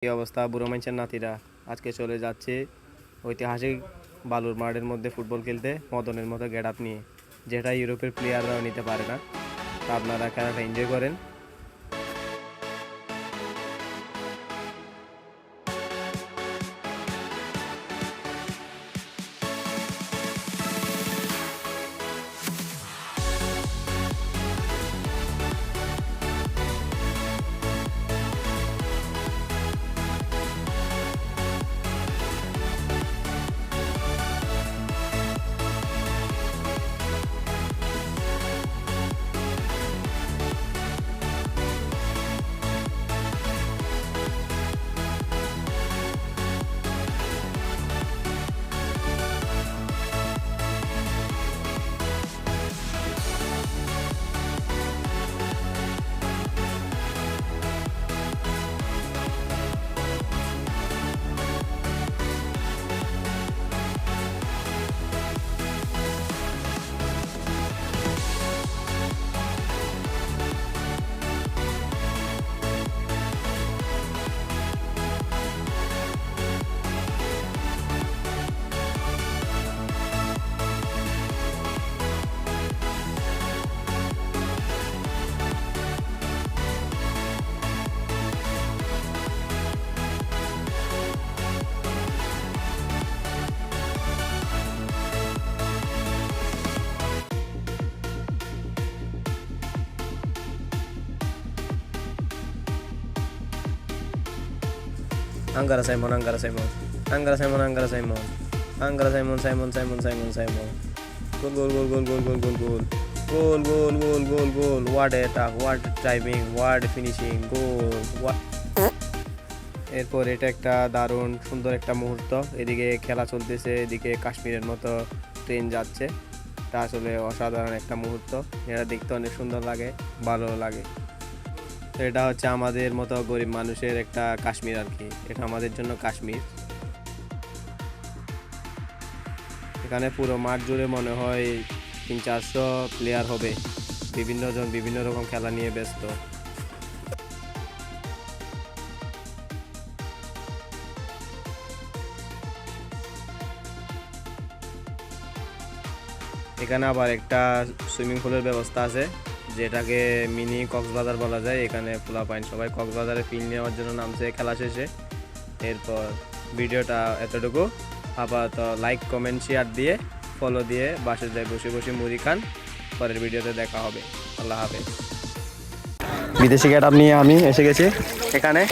এই অবস্থা বুড়ো মানুষের নাতিরা আজকে চলে যাচ্ছে ঐতিহাসিক বালুর মাঠের মধ্যে ফুটবল খেলতে মদনের মতো গেট আপ নিয়ে, যেটা ইউরোপের প্লেয়াররাও নিতে পারে না। তা আপনারা খেলাটা এনজয় করেন। Angara Simon, Angara Simon, Angara Simon, Angara Simon, Angara Simon, Simon, Simon, Simon, Simon. Goal, goal, goal, goal, goal, goal, goal, goal. Goal, goal, goal, goal, goal. What a attack, what driving, what finishing, goal. What. এরপর এটা একটা দারুণ সুন্দর একটা মুহূর্ত। এদিকে খেলা চলতেছে, এদিকে কাশ্মীরের মতো ট্রেন যাচ্ছে। তা আসলে অসাধারণ একটা মুহূর্ত। এটা দেখতে অনেক সুন্দর লাগে, ভালো লাগে। তো এটা হচ্ছে আমাদের মতো গরিব মানুষের একটা কাশ্মীর আর কি। এটা আমাদের জন্য কাশ্মীর। এখানে পুরো মাঠ জুড়ে মনে হয় 300-400 প্লেয়ার হবে। বিভিন্ন জন বিভিন্ন রকম খেলা নিয়ে ব্যস্ত। এখানে আবার একটা সুইমিং পুলের ব্যবস্থা আছে, যেটাকে মিনি কক্সবাজার বলা যায়। এখানে পোলাপাইন সবাই কক্সবাজারে ফিল নেওয়ার জন্য নামছে খেলা শেষে। এরপর ভিডিওটা এতটুকু। আপাতত লাইক কমেন্ট শেয়ার দিয়ে ফলো দিয়ে বাসে যায় বসে বসে মুড়ি খান। পরের ভিডিওতে দেখা হবে। আল্লাহ হাফেজ। বিদেশি গেট আপ নিয়ে আমি এসে গেছি এখানে।